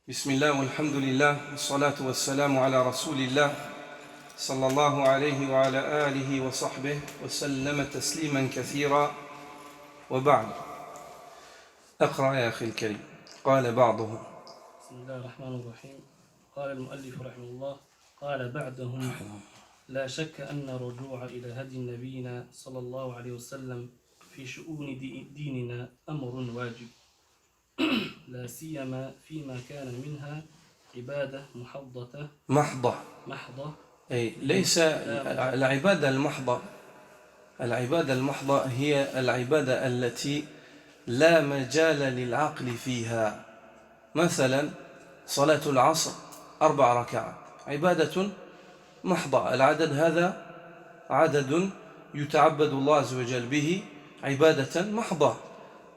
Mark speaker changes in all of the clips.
Speaker 1: بسم الله والحمد لله والصلاة والسلام على رسول الله صلى الله عليه وعلى آله وصحبه وسلم تسليما كثيرا. وبعد، أقرأ يا أخي الكريم. قال بعضهم:
Speaker 2: بسم الله الرحمن الرحيم. قال المؤلف رحمه الله: قال بعدهم: لا شك أن الرجوع إلى هدي نبينا صلى الله عليه وسلم في شؤون ديننا أمر واجب، لا سيما فيما كان منها عبادة محضة.
Speaker 1: أي ليس العبادة المحضة. العبادة المحضة هي العبادة التي لا مجال للعقل فيها. مثلا صلاة العصر 4 ركعات عبادة محضة، العدد هذا عدد يتعبد الله عز وجل به عبادة محضة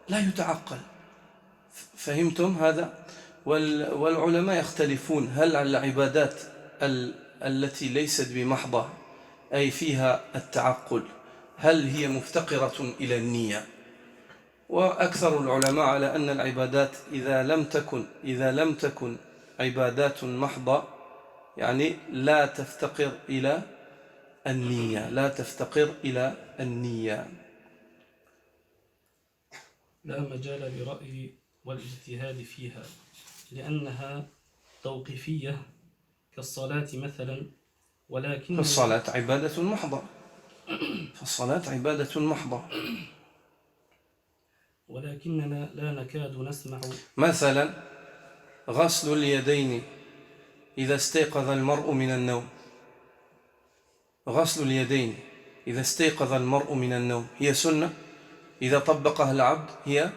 Speaker 1: لا يتعقل. فهمتم هذا؟ والعلماء يختلفون: هل العبادات التي ليست بمحضة أي فيها التعقل هل هي مفتقرة إلى النية؟ وأكثر العلماء على أن العبادات إذا لم تكن عبادات محضة يعني لا تفتقر إلى النية.
Speaker 2: لا مجال لرأي والاجتهاد فيها، لأنها توقيفية كالصلاة مثلا. ولكن
Speaker 1: فالصلاة عبادة محضة.
Speaker 2: ولكننا لا نكاد نسمع
Speaker 1: مثلا غسل اليدين إذا استيقظ المرء من النوم. غسل اليدين إذا استيقظ المرء من النوم هي سنة، إذا طبقها العبد هي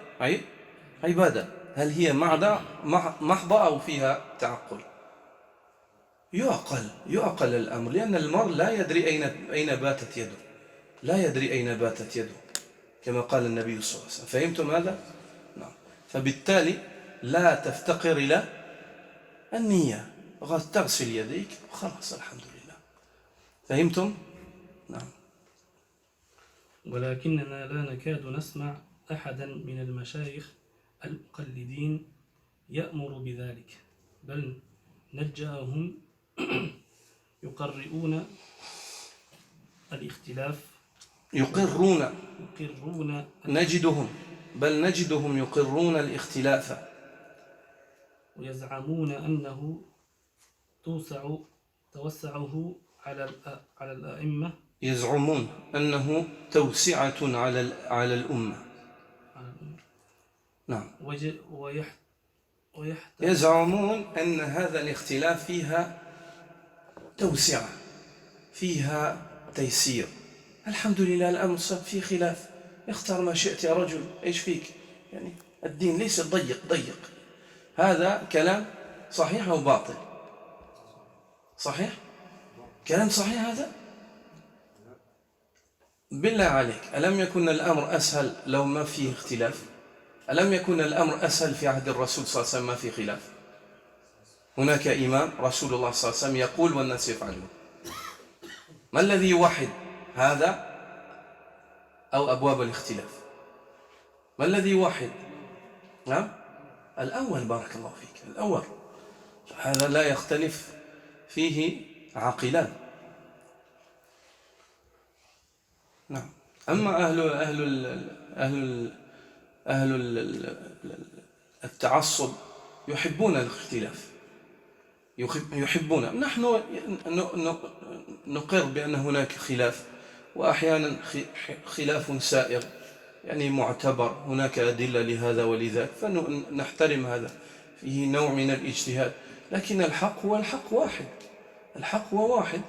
Speaker 1: عبادة. هل هي محضة أو فيها تعقل؟ يعقل الأمر، لأن المرء لا يدري أين باتت يده، كما قال النبي صلى الله عليه وسلم. فهمتم هذا؟ نعم. فبالتالي لا تفتقر إلى النية، تغسل يديك وخلاص الحمد لله. فهمتم؟ نعم.
Speaker 2: ولكننا لا نكاد نسمع أحدا من المشايخ المقلدين يأمر بذلك، بل نجاهم يقررون الاختلاف.
Speaker 1: نجدهم يقرون الاختلاف،
Speaker 2: ويزعمون أنه توسعه على الأئمة.
Speaker 1: يزعمون أنه توسعة على الأمة. نعم. يزعمون أن هذا الاختلاف فيها توسعة، فيها تيسير. الحمد لله الأمر فيه خلاف، اختار ما شئت يا رجل، إيش فيك؟ يعني الدين ليس ضيق. هذا كلام صحيح أو باطل؟ صحيح؟ كلام صحيح هذا؟ بالله عليك، ألم يكن الأمر أسهل لو ما فيه اختلاف؟ ألم يكن الأمر أسهل في عهد الرسول صلى الله عليه وسلم ما فيه خلاف؟ هناك إمام رسول الله صلى الله عليه وسلم يقول والناس يفعلون. ما الذي يوحد هذا أو أبواب الاختلاف؟ ما الذي يوحد؟ نعم؟ الأول، بارك الله فيك، الأول. هذا لا يختلف فيه عاقلان. نعم. أما أهل التعصب يحبون الاختلاف، يحبون. نحن نقر بأن هناك خلاف، وأحيانا خلاف سائر يعني معتبر، هناك أدلة لهذا ولذاك، فنحترم هذا، فيه نوع من الاجتهاد. لكن الحق هو واحد.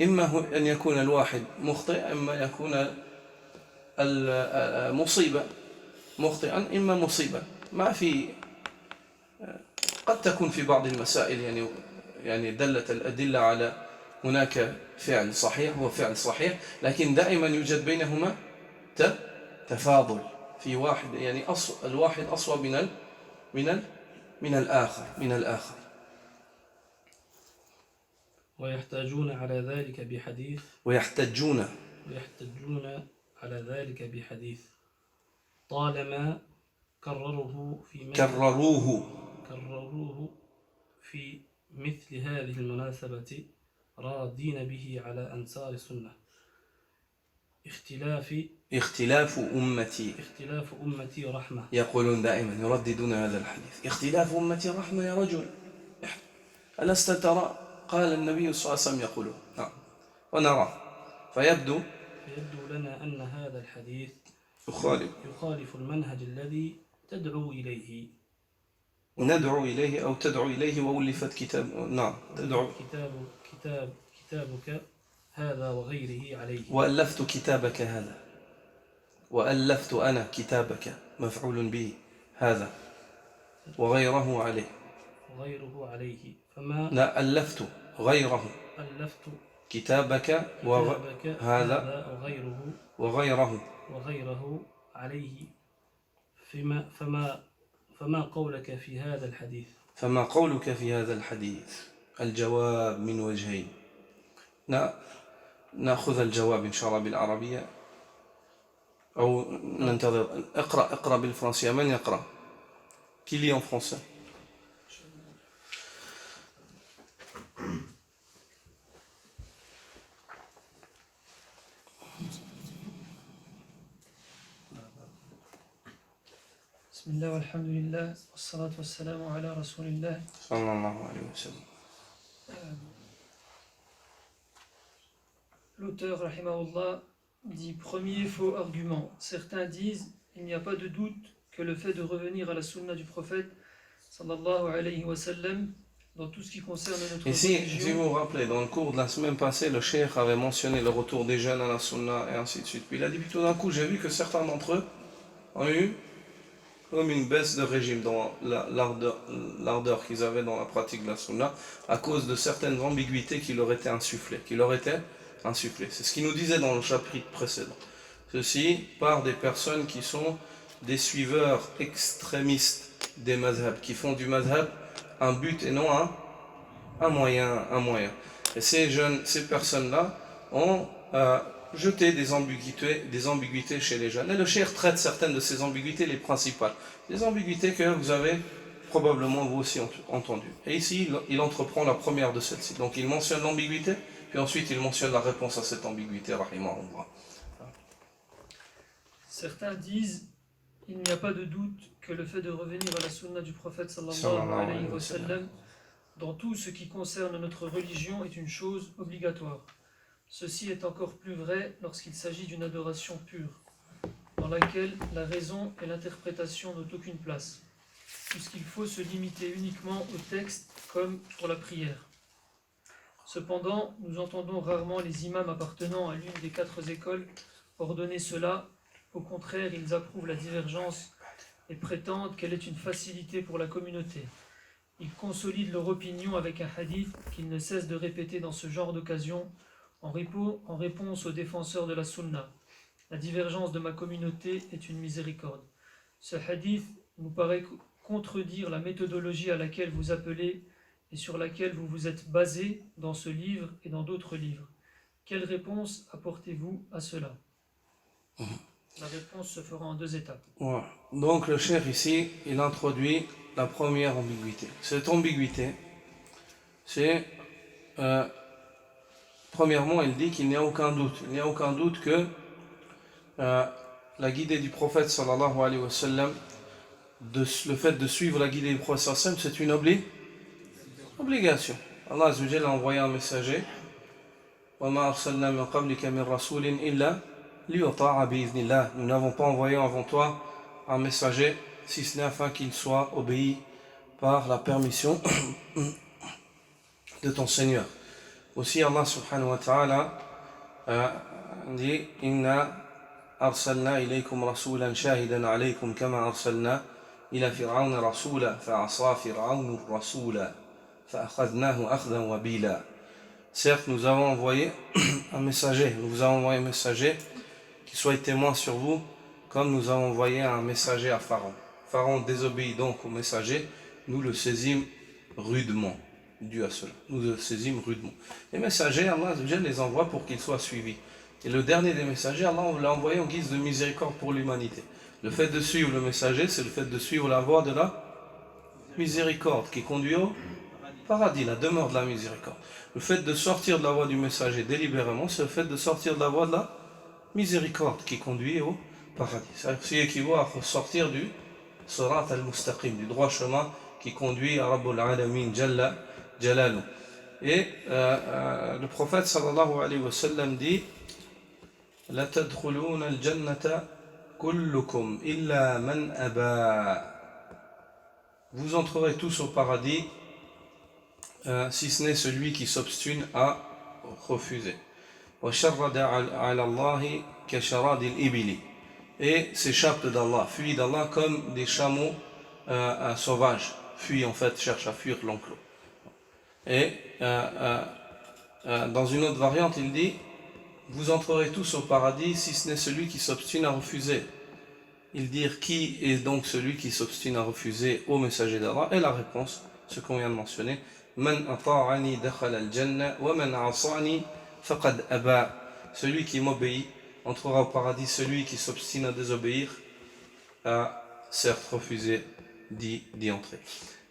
Speaker 1: إما أن يكون الواحد مخطئ، إما يكون المصيبة مخطئا، إما مصيبة. ما في، قد تكون في بعض المسائل يعني دلت الأدلة على هناك فعل صحيح وفعل صحيح، لكن دائما يوجد بينهما تفاضل في واحد، يعني الواحد أصوب من الآخر.
Speaker 2: ويحتاجون على ذلك بحديث طالما كرروه في مثل هذه المناسبة راضين به على أنصار السنة
Speaker 1: اختلاف أمتي
Speaker 2: رحمة.
Speaker 1: يقولون دائما يرددون هذا الحديث، اختلاف أمتي رحمة يا رجل، ألست ترى؟ قال النبي صلى الله عليه وسلم يقول نعم ونرى. فيبدو
Speaker 2: لنا أن هذا الحديث
Speaker 1: يخالف
Speaker 2: المنهج الذي تدعو إليه،
Speaker 1: ندعو إليه أو تدعو إليه، وألفت كتاب، نعم تدعو
Speaker 2: كتابك هذا وغيره عليه.
Speaker 1: وألفت كتابك هذا، وألفت أنا كتابك مفعول به هذا وغيره عليه.
Speaker 2: فما
Speaker 1: لا، ألفت غيره، كتابك هذا
Speaker 2: وغيره عليه. فما قولك في هذا الحديث؟
Speaker 1: فما قولك في هذا الحديث؟ الجواب من وجهين. نأخذ الجواب إن شاء الله بالعربية أو ننتظر. اقرأ بالفرنسية. من يقرأ؟ Qui lit en français?
Speaker 3: بسم الله والحمد لله والصلاة والسلام على رسول الله
Speaker 1: صلى الله عليه وسلم.
Speaker 3: L'auteur, rahimahullah, dit premier faux argument. Certains disent il n'y a pas de doute que le fait de revenir à la sunna du prophète sallallahu alayhi wa sallam dans tout ce qui concerne notre religion.
Speaker 1: Si vous vous rappelez, dans le cours de la semaine passée, le cheikh avait mentionné le retour des jeunes à la sunna et ainsi de suite. Puis il a dit, puis tout d'un coup, j'ai vu que certains d'entre eux ont eu comme une baisse de régime dans l'ardeur qu'ils avaient dans la pratique de la sunna à cause de certaines ambiguïtés qui leur étaient insufflées. C'est ce qu'il nous disait dans le chapitre précédent. Ceci par des personnes qui sont des suiveurs extrémistes des mazhab, qui font du mazhab un but et non un moyen. Et ces personnes-là ont jeté des ambiguïtés chez les jeunes. Et le cheikh traite certaines de ces ambiguïtés, les principales. Des ambiguïtés que vous avez probablement vous aussi entendues. Et ici, il entreprend la première de celles-ci. Donc il mentionne l'ambiguïté, puis ensuite il mentionne la réponse à cette ambiguïté, rahimahullah.
Speaker 3: Certains disent il n'y a pas de doute que le fait de revenir à la sunna du prophète sallallahu alayhi wa sallam dans tout ce qui concerne notre religion est une chose obligatoire. Ceci est encore plus vrai lorsqu'il s'agit d'une adoration pure, dans laquelle la raison et l'interprétation n'ont aucune place, puisqu'il faut se limiter uniquement au texte comme pour la prière. Cependant, nous entendons rarement les imams appartenant à l'une des 4 écoles ordonner cela. Au contraire, ils approuvent la divergence et prétendent qu'elle est une facilité pour la communauté. Ils consolident leur opinion avec un hadith qu'ils ne cessent de répéter dans ce genre d'occasion en réponse aux défenseurs de la sunna. La divergence de ma communauté est une miséricorde. Ce hadith nous paraît contredire la méthodologie à laquelle vous appelez et sur laquelle vous vous êtes basé dans ce livre et dans d'autres livres. Quelle réponse apportez-vous à cela? La réponse se fera en 2 étapes.
Speaker 1: Ouais. Donc le cheikh ici, il introduit la première ambiguïté. Cette ambiguïté, c'est premièrement, il dit qu'il n'y a aucun doute. Il n'y a aucun doute que la guidée du prophète sallallahu alayhi wa sallam, le fait de suivre la guidée du prophète sallallahu alayhi wa sallam, c'est une obligation. Allah azza wa jalla a envoyé un messager. وَمَا أَرْسَلْنَا مِنْ قَبْلِكَ مِنْ رَسُولٍ إِلَّا لِيُطَاعَ بِإِذْنِ اللَّهِ. Nous n'avons pas envoyé avant toi un messager, si ce n'est afin qu'il soit obéi par la permission de ton Seigneur. Aussi Allah subhanahu wa ta'ala dit Inna arsalna ilaykum rasulan shahidan alaykum kama arsalna ila fir'auna rasula fa'asa fir'aunu rasula fa'akhadnahu akhdan wabila. Certes, nous avons envoyé un messager, qui soit témoin sur vous, comme nous avons envoyé un messager à Pharaon. Pharaon désobéit donc au messager, nous le saisîmes rudement. Dû à cela, nous le saisîmes rudement. Les messagers, Allah les envoie pour qu'ils soient suivis. Et le dernier des messagers, Allah l'a envoyé en guise de miséricorde pour l'humanité. Le fait de suivre le messager, c'est le fait de suivre la voie de la miséricorde qui conduit paradis, la demeure de la miséricorde. Le fait de sortir de la voie du messager délibérément, c'est le fait de sortir de la voie de la miséricorde qui conduit au paradis. C'est équivaut à sortir du Sirat al-Mustaqim, du droit chemin qui conduit à Rabbul Alamin Jalla Jalalu. Et le prophète sallallahu alayhi wa sallam dit La tadkhuluna al-jannata kullukum illa man aba. Vous entrerez tous au paradis si ce n'est celui qui s'obstine à refuser. Et s'échappe d'Allah, fuit d'Allah comme des chameaux sauvages, fuient en fait, cherchent à fuir l'enclos. Et dans une autre variante, il dit vous entrerez tous au paradis si ce n'est celui qui s'obstine à refuser. Il dit qui est donc celui qui s'obstine à refuser au messager d'Allah? Et la réponse, ce qu'on vient de mentionner, Man ata'ani dakhala al-jannah wa man 'asani faqad aba. Celui qui m'obéit entrera au paradis, celui qui s'obstine à désobéir a certes refusé d'y entrer.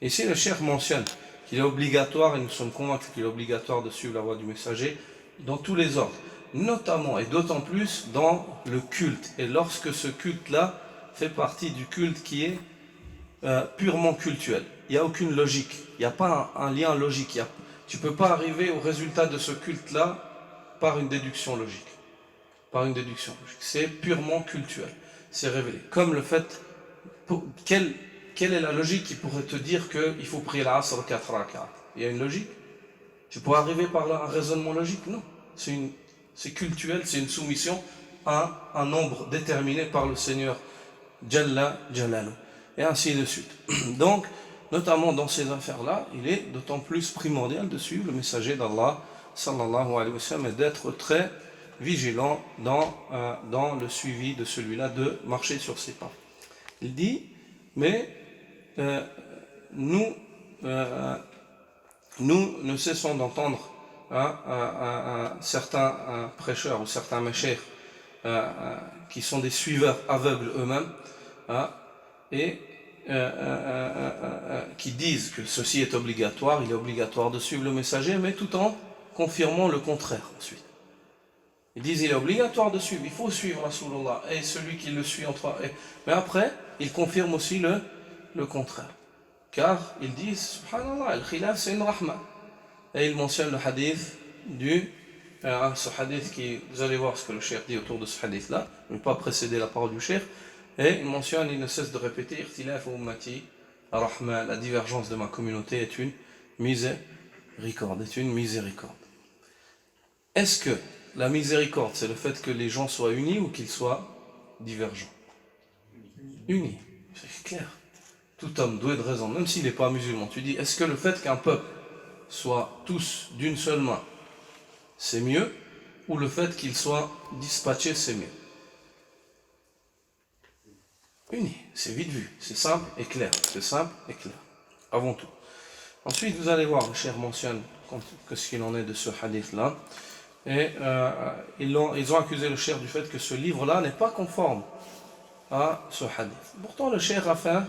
Speaker 1: Ici le cheikh mentionne qu'il est obligatoire, et nous sommes convaincus qu'il est obligatoire de suivre la voie du messager dans tous les ordres, notamment et d'autant plus dans le culte. Et lorsque ce culte-là fait partie du culte qui est purement cultuel, il n'y a aucune logique, il n'y a pas un lien logique, tu ne peux pas arriver au résultat de ce culte-là par une déduction logique. C'est purement cultuel, c'est révélé. Comme le fait, quelle est la logique qui pourrait te dire qu'il faut prier l'Asr 4 rak'at? Il y a une logique? Tu pourrais arriver par là un raisonnement logique? Non. C'est cultuel, c'est une soumission à un nombre déterminé par le Seigneur Jalla Jalalu. Et ainsi de suite. Donc, notamment dans ces affaires-là, il est d'autant plus primordial de suivre le messager d'Allah sallallahu alayhi wa sallam et d'être très vigilant dans le suivi de celui-là, de marcher sur ses pas. Il dit, mais nous ne cessons d'entendre certains prêcheurs ou certains meshaykhs qui sont des suiveurs aveugles eux-mêmes et qui disent que ceci est obligatoire, il est obligatoire de suivre le messager, mais tout en confirmant le contraire ensuite. Ils disent il est obligatoire de suivre, il faut suivre Rasulullah et celui qui le suit mais après ils confirment aussi le contraire, car ils disent subhanallah, le khilaf c'est une rahma, et ils mentionnent le hadith ce hadith qui, vous allez voir ce que le cheikh dit autour de ce hadith là, je ne vais pas précéder la parole du cheikh, et il mentionne, il ne cesse de répéter ikhtilaf ummati rahma, la divergence de ma communauté est une miséricorde, Est-ce que la miséricorde, c'est le fait que les gens soient unis ou qu'ils soient divergents? Unis, c'est clair. Tout homme doué de raison, même s'il n'est pas musulman. Tu dis, est-ce que le fait qu'un peuple soit tous d'une seule main, c'est mieux, ou le fait qu'ils soient dispatchés, c'est mieux? Unis, c'est vite vu, c'est simple et clair. Avant tout. Ensuite, vous allez voir, le cheikh mentionne ce qu'il en est de ce hadith-là. Et ils ont accusé le cheikh du fait que ce livre-là n'est pas conforme à ce hadith. Pourtant, le cheikh a fait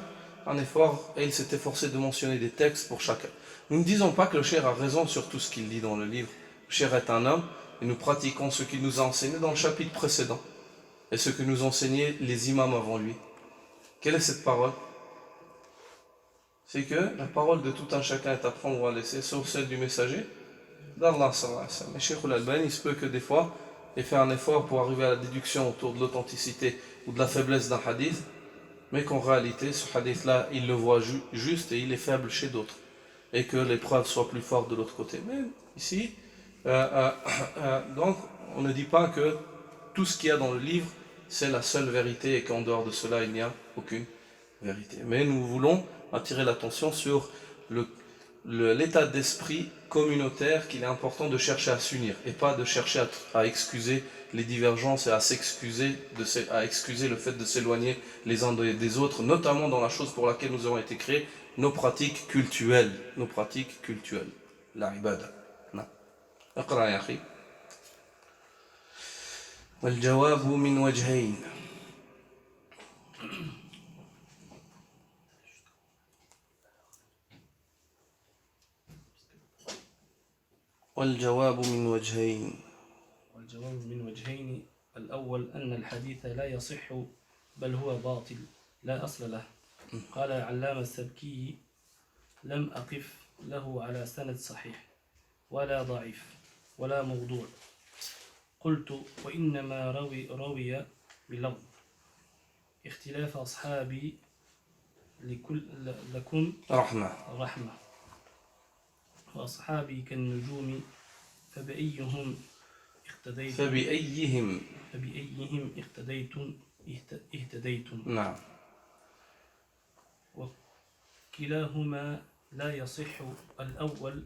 Speaker 1: un effort et il s'est efforcé de mentionner des textes pour chacun. Nous ne disons pas que le cheikh a raison sur tout ce qu'il dit dans le livre. Le cheikh est un homme et nous pratiquons ce qu'il nous a enseigné dans le chapitre précédent et ce que nous enseignaient les imams avant lui. Quelle est cette parole? C'est que la parole de tout un chacun est à prendre ou à laisser, sauf celle du messager d'Allah sallallahu alayhi wa sallam. Mais Cheikh al-Albani, il se peut que des fois, il fait un effort pour arriver à la déduction autour de l'authenticité ou de la faiblesse d'un hadith, mais qu'en réalité, ce hadith-là, il le voit juste et il est faible chez d'autres, et que les preuves soient plus fortes de l'autre côté. Mais ici, donc, on ne dit pas que tout ce qu'il y a dans le livre, c'est la seule vérité et qu'en dehors de cela, il n'y a aucune vérité. Mais nous voulons attirer l'attention sur l'état d'esprit communautaire qu'il est important de chercher à s'unir et pas de chercher à excuser les divergences et à excuser le fait de s'éloigner les uns des autres, notamment dans la chose pour laquelle nous avons été créés, nos pratiques cultuelles. La ibada. اقرأ يا أخي. والجواب من وجهين. والجواب من وجهين.
Speaker 2: والجواب من وجهين. الأول أن الحديث لا يصح بل هو باطل لا أصل له. قال العلامة السبكي لم أقف له على سند صحيح ولا ضعيف ولا موضوع. قلت وإنما روي بلفظ اختلاف أصحابي لكم رحمة وأصحابي كالنجوم فبأيهم اهتديتم.
Speaker 1: نعم.
Speaker 2: وكلاهما لا يصح. الأول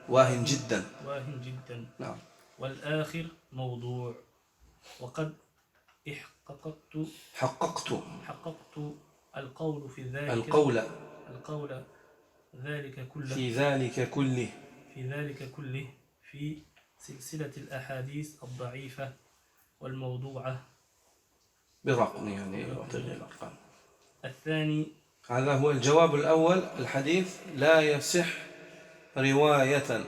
Speaker 1: واهن جدا. نعم.
Speaker 2: والآخر موضوع. وقد حققت القول في ذلك كله في سلسلة الأحاديث الضعيفة والموضوعة
Speaker 1: برقم يعني الأرقام.
Speaker 2: الثاني
Speaker 1: هذا هو الجواب الأول. الحديث لا يصح رواية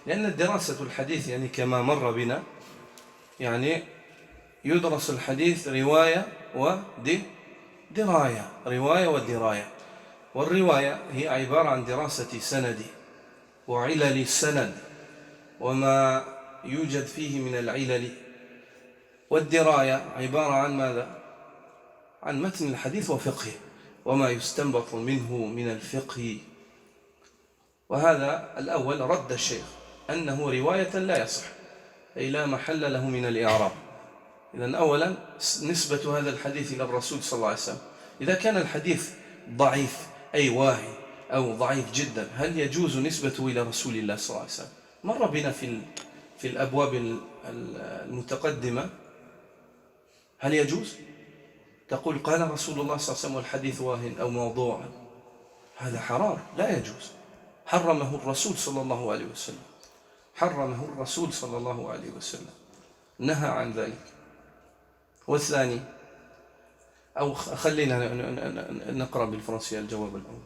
Speaker 1: لأن دراسة الحديث يعني كما مر بنا يعني يدرس الحديث رواية ودراية. والرواية هي عبارة عن دراسة سند وعلل السند وما يوجد فيه من العلل. والدراية عبارة عن ماذا؟ عن متن الحديث وفقهه وما يستنبط منه من الفقه. وهذا الأول رد الشيخ أنه رواية لا يصح أي لا محل له من الإعراب. إذن أولا نسبة هذا الحديث إلى الرسول صلى الله عليه وسلم. إذا كان الحديث ضعيف أي واهي أو ضعيف جدا هل يجوز نسبته إلى رسول الله صلى الله عليه وسلم؟ مر بنا في الأبواب المتقدمة. هل يجوز؟ تقول قال رسول الله صلى الله عليه وسلم والحديث واهن أو موضوع، هذا حرام لا يجوز. حرمه الرسول صلى الله عليه وسلم نهى عن ذلك. والثاني أو خلينا نقرأ بالفرنسية الجواب الأول.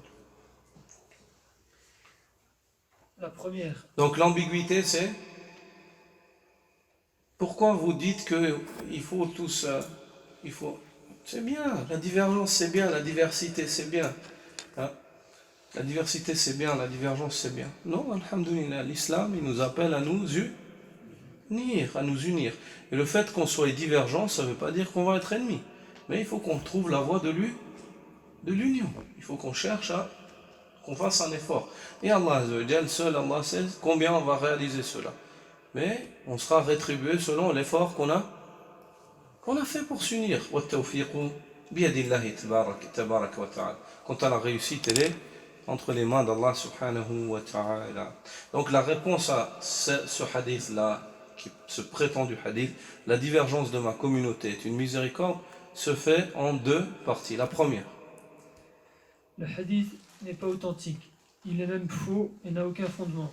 Speaker 3: La première.
Speaker 1: Donc l'ambiguïté c'est pourquoi vous dites que il faut tous c'est bien, la divergence c'est bien, la diversité c'est bien. Hein? La diversité c'est bien, la divergence c'est bien. Non, alhamdoulilah, l'islam il nous appelle à nous unir. Et le fait qu'on soit divergent, ça ne veut pas dire qu'on va être ennemis. Mais il faut qu'on trouve la voie de l'union. Il faut qu'on cherche qu'on fasse un effort. Et Allah seul Allah sait combien on va réaliser cela. Mais on sera rétribué selon l'effort qu'on a fait pour s'unir. Quant à la réussite, elle est entre les mains d'Allah subhanahu wa ta'ala. Donc la réponse à ce hadith-là, qui se prétendu hadith, la divergence de ma communauté est une miséricorde, se fait en deux parties. La première.
Speaker 3: Le hadith n'est pas authentique. Il est même faux et n'a aucun fondement.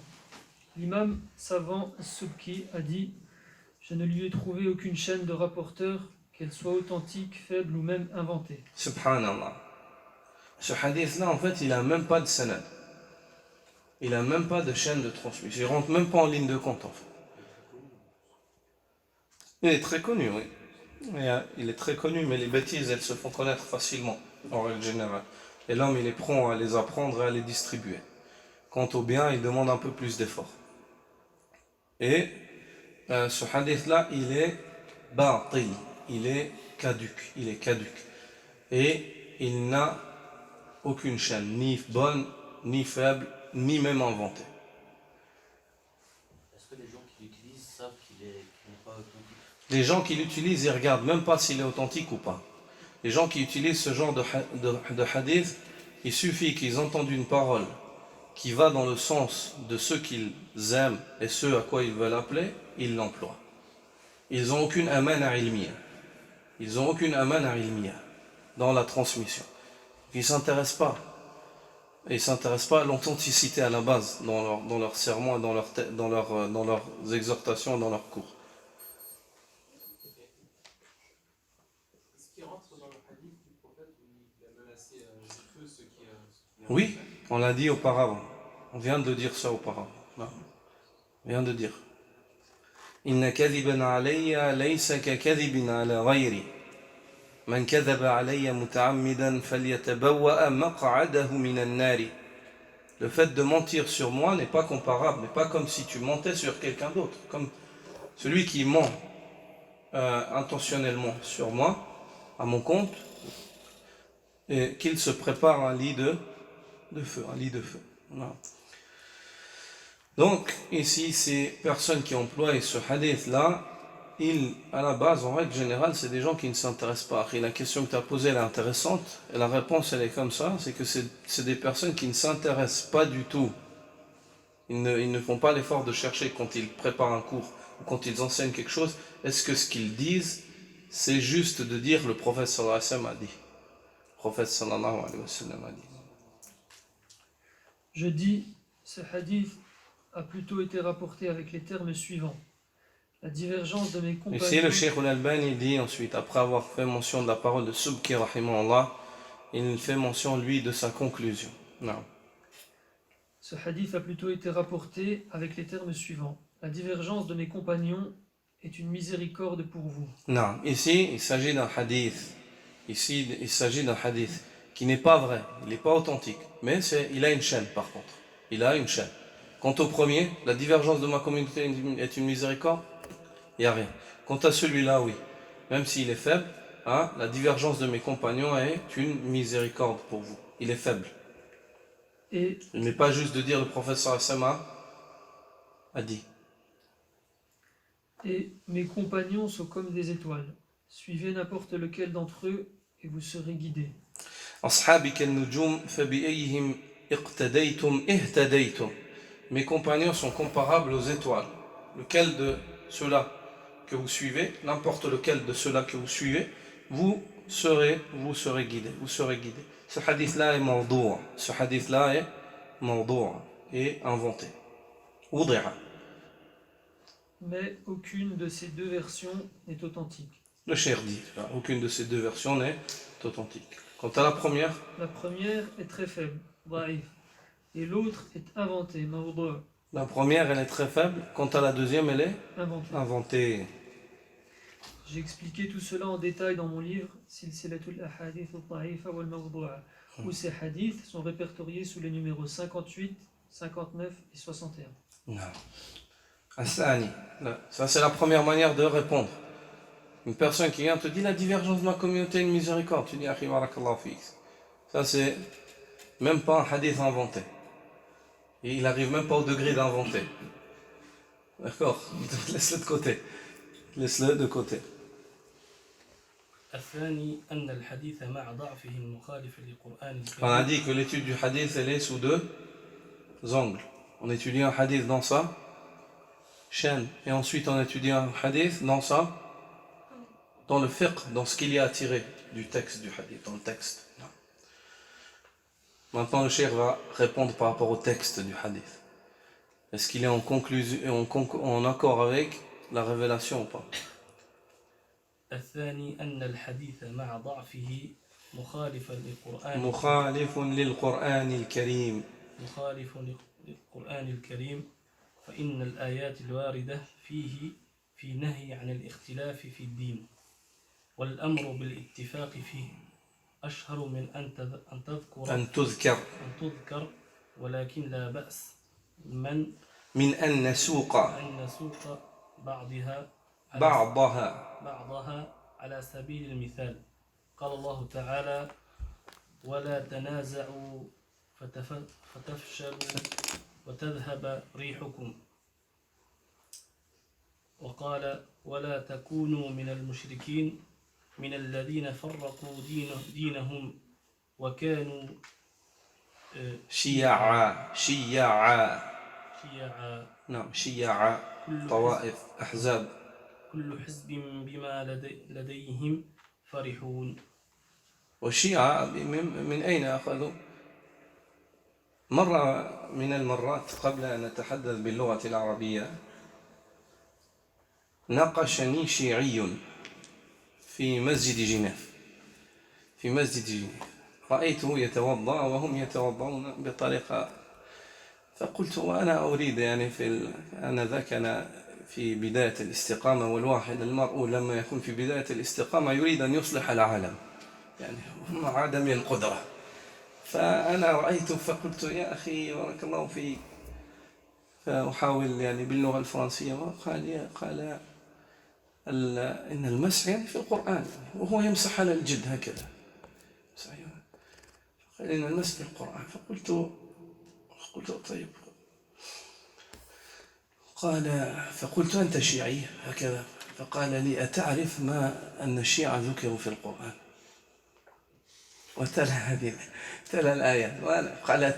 Speaker 3: L'imam savant Subki a dit « Je ne lui ai trouvé aucune chaîne de rapporteurs, qu'elle soit authentique, faible ou même inventée. »
Speaker 1: Subhanallah. Ce hadith-là, en fait, il n'a même pas de sanad. Il n'a même pas de chaîne de transmission. Il ne rentre même pas en ligne de compte, en fait. Il est très connu, oui. Il est très connu, mais les bêtises, elles se font connaître facilement, en règle générale. Et l'homme, il est prompt à les apprendre et à les distribuer. Quant au bien, il demande un peu plus d'effort. Et ce hadith-là, il est batil, il est caduc. Et il n'a aucune chaîne, ni bonne, ni faible, ni même inventée.
Speaker 4: Est-ce que les gens qui l'utilisent savent qu'il n'est pas authentique?
Speaker 1: Les gens qui l'utilisent, ils ne regardent même pas s'il est authentique ou pas. Les gens qui utilisent ce genre de hadith, il suffit qu'ils entendent une parole qui va dans le sens de ceux qu'ils aiment et ceux à quoi ils veulent appeler, ils l'emploient. Ils n'ont aucune amana ilmiya. Dans la transmission. Ils ne s'intéressent pas. Ils ne s'intéressent pas à l'authenticité à la base dans leurs sermons, dans leurs exhortations, dans leurs cours.
Speaker 5: Ce qui rentre dans le hadith du prophète où il a menacé du feu ceux qui
Speaker 1: Oui, on l'a dit auparavant. On vient de dire ça auparavant. Non. On vient de dire. Inna kadhiban alayya laysa ka kadhibin ala ghayri. Man kadhaba alayya muta'ammidan falyatabawwa maq'adahu minan nari. Le fait de mentir sur moi n'est pas comparable, n'est pas comme si tu mentais sur quelqu'un d'autre. Comme celui qui ment intentionnellement sur moi, à mon compte, et qu'il se prépare un lit de feu, un lit de feu. Voilà. Donc, ici, ces personnes qui emploient ce hadith-là, à la base, en règle générale, c'est des gens qui ne s'intéressent pas. Et la question que tu as posée, elle est intéressante, et la réponse, elle est comme ça, c'est que c'est des personnes qui ne s'intéressent pas du tout. Ils ne font pas l'effort de chercher quand ils préparent un cours, ou quand ils enseignent quelque chose, est-ce que ce qu'ils disent, c'est juste de dire le prophète sallallahu alayhi wa sallam a dit. Le prophète sallallahu alayhi wa sallam a dit.
Speaker 3: Je dis, ce hadith a plutôt été rapporté avec les termes suivants. La divergence de mes compagnons...
Speaker 1: Ici, le Cheikh al-Albani dit ensuite, après avoir fait mention de la parole de Subki, rahimahullah, il fait mention, lui, de sa conclusion. Non.
Speaker 3: Ce hadith a plutôt été rapporté avec les termes suivants. La divergence de mes compagnons est une miséricorde pour vous.
Speaker 1: Non. Ici, il s'agit d'un hadith. Ici, il s'agit d'un hadith qui n'est pas vrai, il n'est pas authentique. Mais il a une chaîne, par contre. Il a une chaîne. Quant au premier, la divergence de ma communauté est une miséricorde, il n'y a rien. Quant à celui-là, oui. Même s'il est faible, hein, la divergence de mes compagnons est une miséricorde pour vous. Il est faible.
Speaker 3: Et
Speaker 1: il n'est pas juste de dire le prophète sallallahu alayhi wa sallam a dit.
Speaker 3: Et mes compagnons sont comme des étoiles. Suivez n'importe lequel d'entre eux et vous serez guidés.
Speaker 1: أصحابي كالنجوم فبأيهم اقتديتم اهتديتم. Mes compagnons sont comparables aux étoiles. Lequel de ceux-là que vous suivez, n'importe lequel de ceux-là que vous suivez, vous serez guidés. Vous serez guidés. Ce hadith-là est mawdou'. Ce hadith-là est mawdou' et inventé. Wudi'a.
Speaker 3: Mais aucune de ces deux versions n'est authentique.
Speaker 1: Le cheikh dit, aucune de ces deux versions n'est authentique. Quant à la première
Speaker 3: est très faible, da'if, et l'autre est inventée, mawdu'.
Speaker 1: La première, elle est très faible. Quant à la deuxième, elle est inventée.
Speaker 3: J'ai expliqué tout cela en détail dans mon livre Silsilatul Ahadith al-Da'ifa wal Mawdu'a, où ces hadiths sont répertoriés sous les numéros 58, 59 et 61.
Speaker 1: Non. Asani. Ça, c'est la première manière de répondre. Une personne qui vient te dit la divergence de ma communauté est une miséricorde. Tu dis, Akhi barakallahu fik. Ça, c'est même pas un hadith inventé. Et il n'arrive même pas au degré d'inventer. D'accord? Laisse-le de côté. Laisse-le de côté. On a dit que l'étude du hadith, elle est sous deux angles. On étudie un hadith dans sa chaîne. Et ensuite, on étudie un hadith dans le fiqh, dans ce qu'il y a à tirer du texte du hadith, dans le texte. Maintenant, le cheikh va répondre par rapport au texte du hadith. Est-ce qu'il est en accord avec la révélation ou pas?
Speaker 2: الثاني أن الحديث مع ضعفه مخالف
Speaker 1: للقرآن الكريم.
Speaker 2: مخالف للقرآن الكريم فإن الآيات الواردة فيه في نهي عن الاختلاف في الدين والأمر بالاتفاق فيه أشهر من أن تذكر ولكن لا بأس من
Speaker 1: أن نسوق
Speaker 2: بعضها على سبيل المثال قال الله تعالى ولا تنازعوا فتفشلوا وتذهب ريحكم وقال ولا تكونوا من المشركين من الذين فرقوا دينهم وكانوا
Speaker 1: شيعا نعم شيعا طوائف أحزاب
Speaker 2: كل حزب بما لديهم فرحون.
Speaker 1: والشيعة من أين أخذوا؟ مرة من المرات قبل أن نتحدث باللغة العربية ناقشني شيعي في مسجد جنيف رأيته يتوضأ وهم يتوضأون بطريقة، فقلت وأنا أريد يعني آنذاك أنا في بداية الاستقامة، والواحد المرء لما يكون في بداية الاستقامة يريد أن يصلح العالم يعني مع عدم القدرة. فأنا رأيته فقلت يا أخي بارك الله فيك، فأحاول يعني باللغة الفرنسية، قال إن المسح يعني في القرآن، وهو يمسح على الجد هكذا، قال إن المسح في القرآن. فقلت طيب، فقلت أنت شيعي هكذا، فقال لي أتعرف أن الشيعة ذكروا في القرآن؟ تلا الآية، قال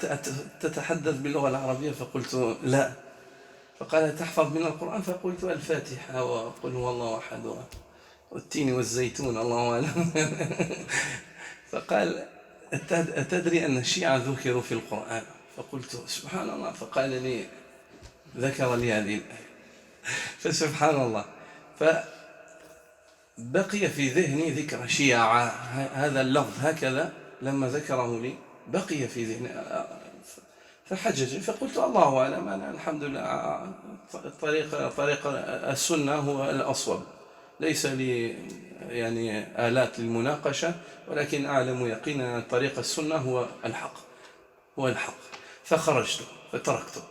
Speaker 1: تتحدث باللغة العربية؟ فقلت لا. فقال تحفظ من القرآن؟ فقلت الفاتحة وقل هو الله أحد والتين والزيتون الله أعلم. فقال أتدري أن الشيعة ذكروا في القرآن؟ فقلت سبحان الله. فقال لي ذكر لي هذه الآية، فسبحان الله. فبقي في ذهني ذكر شيعة، هذا اللفظ هكذا لما ذكره لي بقي في ذهني، فحجج. فقلت الله أعلم، أنا الحمد لله طريق السنة هو الأصوب، ليس لي يعني آلات للمناقشة، ولكن أعلم يقينا أن طريق السنة هو الحق. فخرجت فتركته.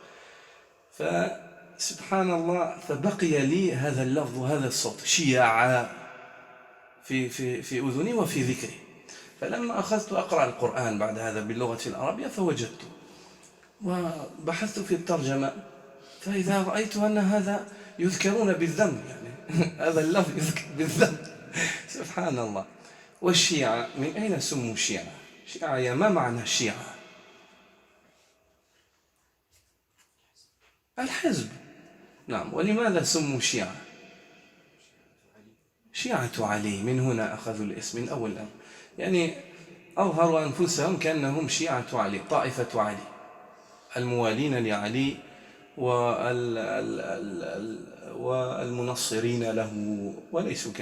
Speaker 1: فسبحان الله، فبقي لي هذا اللفظ وهذا الصوت شيعة في أذني وفي ذكري. فلما أخذت أقرأ القرآن بعد هذا باللغة العربية فوجدته، وبحثت في الترجمة، فإذا رأيت أن هذا يذكرون بالذم، يعني هذا اللفظ يذكر بالذم. سبحان الله. والشيعة من أين سموا شيعة؟ شيعة ما معنى الشيعة؟ الحزب، نعم. ولماذا سموا شيعة؟ شيعة علي، من هنا أخذوا الاسم من أول الأمر، يعني أظهروا أنفسهم كأنهم شيعة علي، طائفة علي، الموالين لعلي والمنصرين له، وليسوا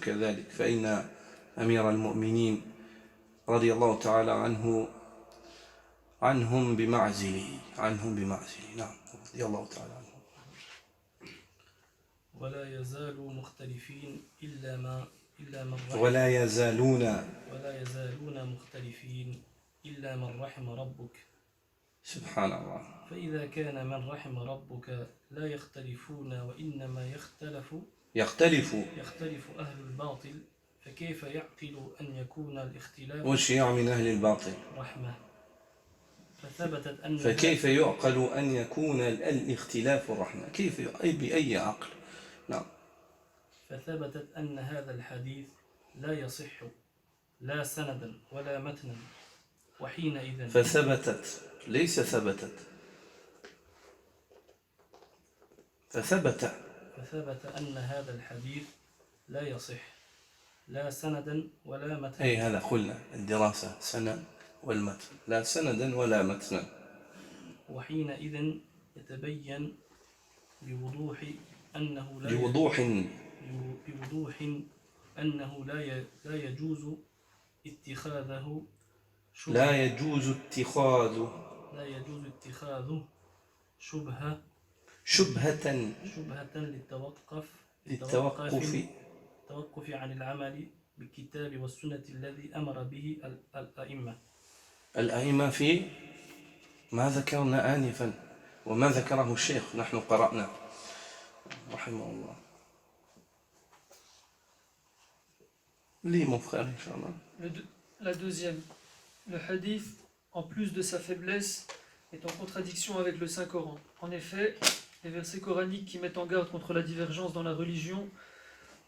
Speaker 1: كذلك. فإن أمير المؤمنين رضي الله تعالى عنهم بمعزله، نعم، رضي الله تعالى عنهم.
Speaker 2: ولا يزالوا مختلفين إلا من رحم،
Speaker 1: ولا يزالون
Speaker 2: مختلفين إلا من رحم ربك.
Speaker 1: سبحان الله.
Speaker 2: فإذا كان من رحم ربك لا يختلفون، وإنما يختلف أهل الباطل، فكيف يعقل أن يكون الاختلاف
Speaker 1: والشيعة من أهل الباطل
Speaker 2: رحمة؟
Speaker 1: فكيف يعقل أن يكون الاختلاف رحمة؟ كيف؟ بأي عقل؟ نعم.
Speaker 2: فثبتت أن هذا الحديث لا يصح لا سندا ولا متنا، وحينئذ
Speaker 1: فثبت، ليس ثبتت، فثبت
Speaker 2: أن هذا الحديث لا يصح لا سندا ولا متنا.
Speaker 1: أي هذا قلنا الدراسة سند والمتن، لا سندا ولا متنا.
Speaker 2: وحينئذ يتبين بوضوح أنه لا يجوز اتخاذه شبهة للتوقف عن العمل بالكتاب والسنة الذي أمر به
Speaker 1: الأئمة في ما ذكرنا آنفا وما ذكره الشيخ، نحن قرأنا رحمه الله. لي mon frère, Inch'Allah.
Speaker 3: La deuxième, le hadith, en plus de sa faiblesse, est en contradiction avec le Saint-Coran. En effet, les versets coraniques qui mettent en garde contre la divergence dans la religion,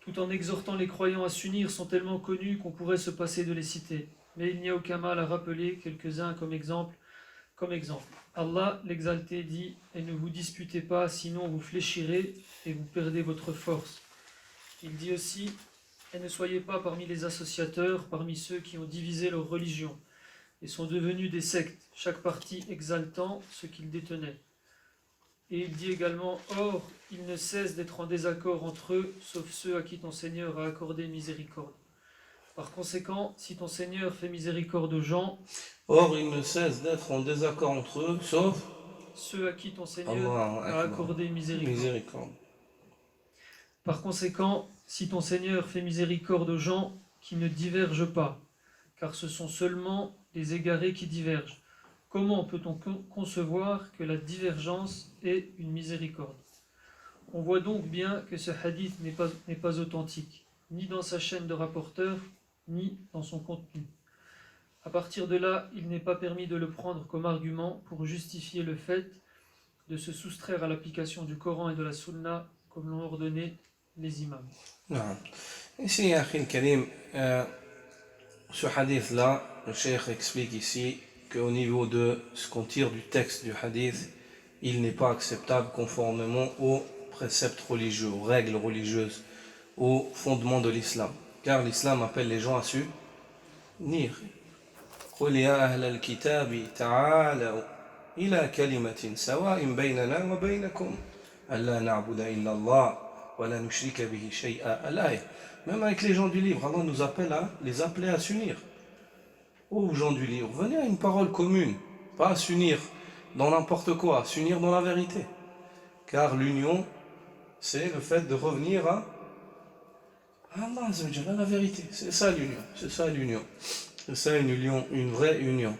Speaker 3: tout en exhortant les croyants à s'unir, sont tellement connus qu'on pourrait se passer de les citer. Mais il n'y a aucun mal à rappeler quelques-uns comme exemple. Allah, l'exalté, dit « Et ne vous disputez pas, sinon vous fléchirez et vous perdez votre force. » Il dit aussi « Et ne soyez pas parmi les associateurs, parmi ceux qui ont divisé leur religion, et sont devenus des sectes, chaque parti exaltant ce qu'il détenait. » Et il dit également « Or, ils ne cessent d'être en désaccord entre eux, sauf ceux à qui ton Seigneur a accordé miséricorde. » Par conséquent, si ton Seigneur fait miséricorde aux gens,
Speaker 1: Or, ils ne cessent d'être en désaccord entre eux, sauf
Speaker 3: ceux à qui ton Seigneur
Speaker 1: Allah
Speaker 3: a accordé miséricorde.
Speaker 1: miséricorde.
Speaker 3: Par conséquent, si ton Seigneur fait miséricorde aux gens qui ne divergent pas, car ce sont seulement les égarés qui divergent, comment peut-on concevoir que la divergence est une miséricorde? On voit donc bien que ce hadith n'est pas authentique, ni dans sa chaîne de rapporteurs, ni dans son contenu. À partir de là, il n'est pas permis de le prendre comme argument pour justifier le fait de se soustraire à l'application du Coran et de la Sunna comme l'ont ordonné les imams.
Speaker 1: Non. Ici, Akhil Karim, ce hadith-là, le cheikh explique ici qu'au niveau de ce qu'on tire du texte du hadith, il n'est pas acceptable conformément aux préceptes religieux, aux règles religieuses, aux fondements de l'islam. Car l'islam appelle les gens à s'unir. قل يا أهل الكتاب تعالوا إلى كلمة سواء بيننا وبينكم ألا نعبد إلا الله ولا نشرك به شيئا. الآية. Même avec les gens du livre, Allah nous appelle à les appeler à s'unir. Ô gens du livre, venez à une parole commune, pas à s'unir dans n'importe quoi, à s'unir dans la vérité. Car l'union, c'est le fait de revenir à Allah Azza wa Jalla, à la vérité. C'est ça l'union, c'est ça l'union. C'est ça une union, une vraie union.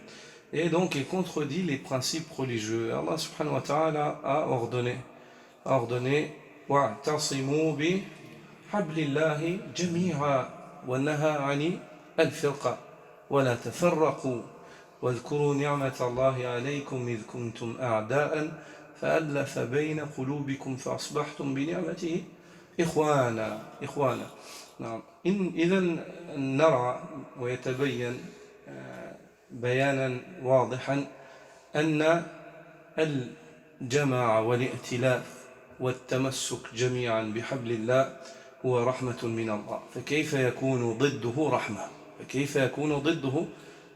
Speaker 1: Et donc il contredit les principes religieux. Allah subhanahu wa ta'ala a ordonné wa'tasimu bi hablillahi jami'a wa naha 'ani al-firqa wa la tafarraqu واذكروا نعمة الله عليكم إذ كنتم أعداء فألف بين قلوبكم فأصبحتم بنعمته إخوانا. نعم. إذا نرى ويتبين بيانا واضحا أن الجماعة والائتلاف والتمسك جميعا بحبل الله هو رحمة من الله. فكيف يكون ضده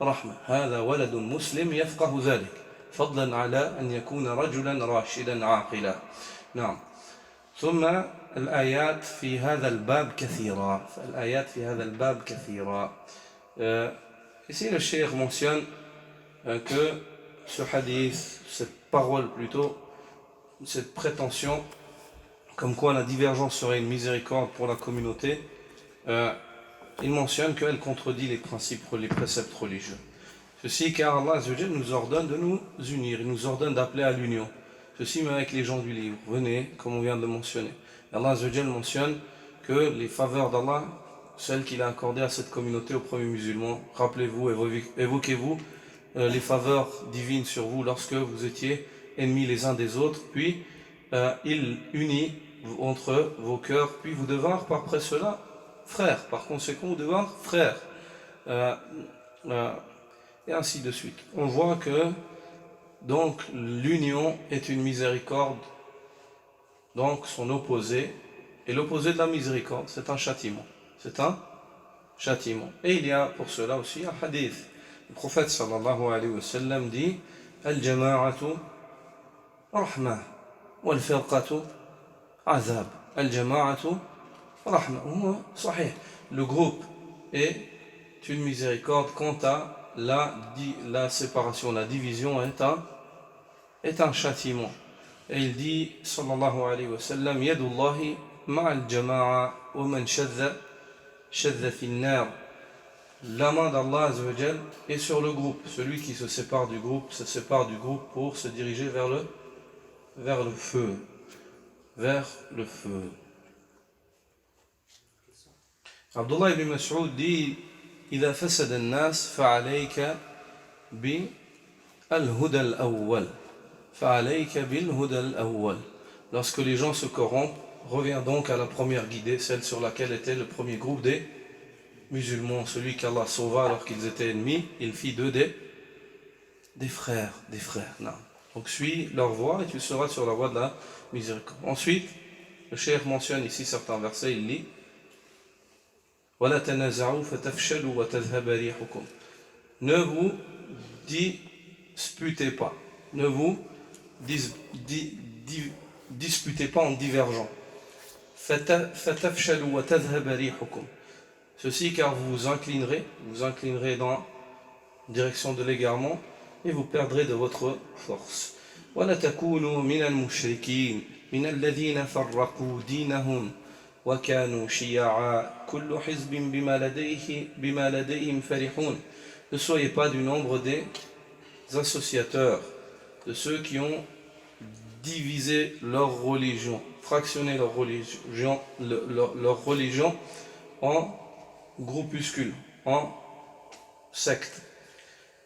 Speaker 1: رحمة؟ هذا ولد مسلم يفقه ذلك، فضلا على أن يكون رجلا راشدا عاقلا. نعم. ثم الآيات في هذا الباب كثيرة. Ici le cheikh mentionne que ce hadith, cette parole plutôt, cette prétention, comme quoi la divergence serait une miséricorde pour la communauté, il mentionne qu'elle contredit les préceptes religieux. Ceci car Allah Azza wa Jalla nous ordonne de nous unir, il nous ordonne d'appeler à l'union. Ceci mais avec les gens du livre. Venez, comme on vient de le mentionner. Allah Azza wa Jalla mentionne que les faveurs d'Allah, celles qu'il a accordées à cette communauté, aux premiers musulmans, rappelez-vous, évoquez-vous les faveurs divines sur vous lorsque vous étiez ennemis les uns des autres, puis il unit entre vos cœurs, puis vous devinrent par après cela frères, par conséquent vous devinrent frères, et ainsi de suite. On voit que donc l'union est une miséricorde, donc son opposé, et l'opposé de la miséricorde, c'est un châtiment. Et il y a pour cela aussi un hadith. Le prophète sallallahu alayhi wa sallam dit Al-jama'atu rahma wal-firqatu azab. Al-jama'atu rahma. Le groupe est une miséricorde quant à la séparation, la division est un châtiment. Et il dit sallallahu alayhi wa sallam Yadullahi ma'al jama'a wa man shadda fi an-nar. La main d'Allah Azza wa Jal est sur le groupe. Celui qui se sépare du groupe pour se diriger vers le feu. Abdullah ibn Mas'ud dit إذا فسد الناس فعليك بالهدى الأول. Lorsque les gens se corrompent, reviens donc à la première guidée, celle sur laquelle était le premier groupe des musulmans, celui qu'Allah sauva alors qu'ils étaient ennemis, il fit d'eux des frères. Non. Donc suis leur voie et tu seras sur la voie de la miséricorde. Ensuite, le cheikh mentionne ici certains versets, il lit وَلَا تَنَازَعُوا فَتَفْشَلُوا وَتَذْهَبَ رِيحُكُمْ. Ne vous disputez pas, ne vous disputez pas en divergeant. فَتَفْشَلُوا وَتَذْهَبَ رِيحُكُمْ. Ceci car vous vous inclinerez dans la direction de l'égarement et vous perdrez de votre force. ولا تكونوا من المشركين من الذين فرقوا دينهم وكانوا شيعا كل حزب بما لديهم فرحون. Ne soyez pas du nombre des associateurs, de ceux qui ont divisé leur religion, fractionné leur religion en groupuscules, en sectes.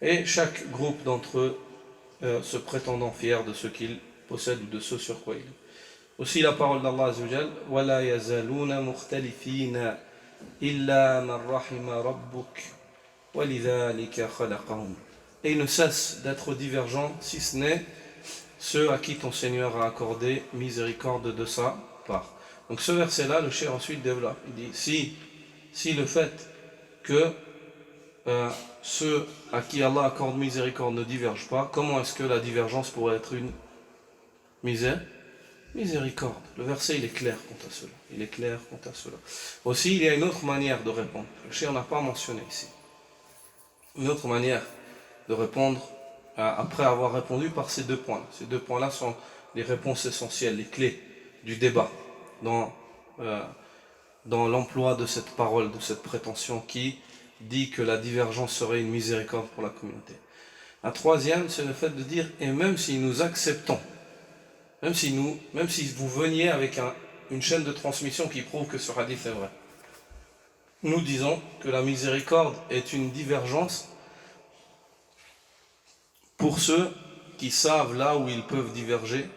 Speaker 1: Et chaque groupe d'entre eux se prétendant fier de ce qu'il possède ou de ce sur quoi il est. Aussi la parole d'Allah Azza wa Jal, وَلَا يَزَالُونَ مُخْتَلِفِينَ إِلَّا مَنْ رَحِمَ رَبُّكَ وَلِذَلِكَ خَلَقَهُمْ. Et ils ne cessent d'être divergents, si ce n'est ceux à qui ton Seigneur a accordé miséricorde de sa part. Donc ce verset-là, le cheikh ensuite développe. Il dit, si le fait que ceux à qui Allah accorde miséricorde ne divergent pas, comment est-ce que la divergence pourrait être une miséricorde? Le verset il est clair quant à cela. Il est clair quant à cela. Aussi il y a une autre manière de répondre. Le cheikh n'a pas mentionné ici. Une autre manière de répondre après avoir répondu par ces deux points. Ces deux points-là sont les réponses essentielles, les clés du débat dans l'emploi de cette parole, de cette prétention qui dit que la divergence serait une miséricorde pour la communauté. Un troisième, c'est le fait de dire, et même si nous acceptons, même si vous veniez avec une chaîne de transmission qui prouve que ce hadith est vrai, nous disons que la miséricorde est une divergence pour ceux qui savent là où ils peuvent diverger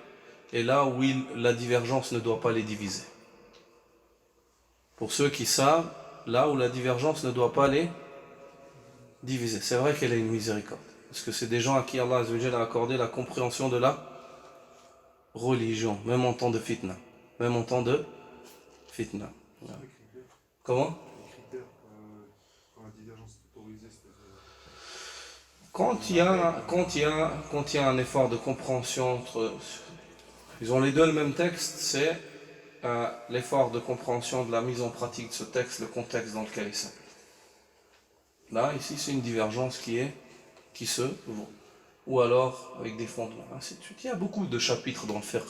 Speaker 1: et là où la divergence ne doit pas les diviser. Pour ceux qui savent là où la divergence ne doit pas les diviser. C'est vrai qu'elle est une miséricorde. Parce que c'est des gens à qui Allah Azza wa Jalla a accordé la compréhension de la religion, même en temps de fitna. Même en temps de fitna. Comment ? Quand il y a un effort de compréhension entre... Ils ont les deux le même texte, c'est l'effort de compréhension de la mise en pratique de ce texte, le contexte dans lequel il s'applique. Là, ici, c'est une divergence qui se vaut. Ou alors, avec des fondements. Ainsi de suite. Il y a beaucoup de chapitres dans le fiqh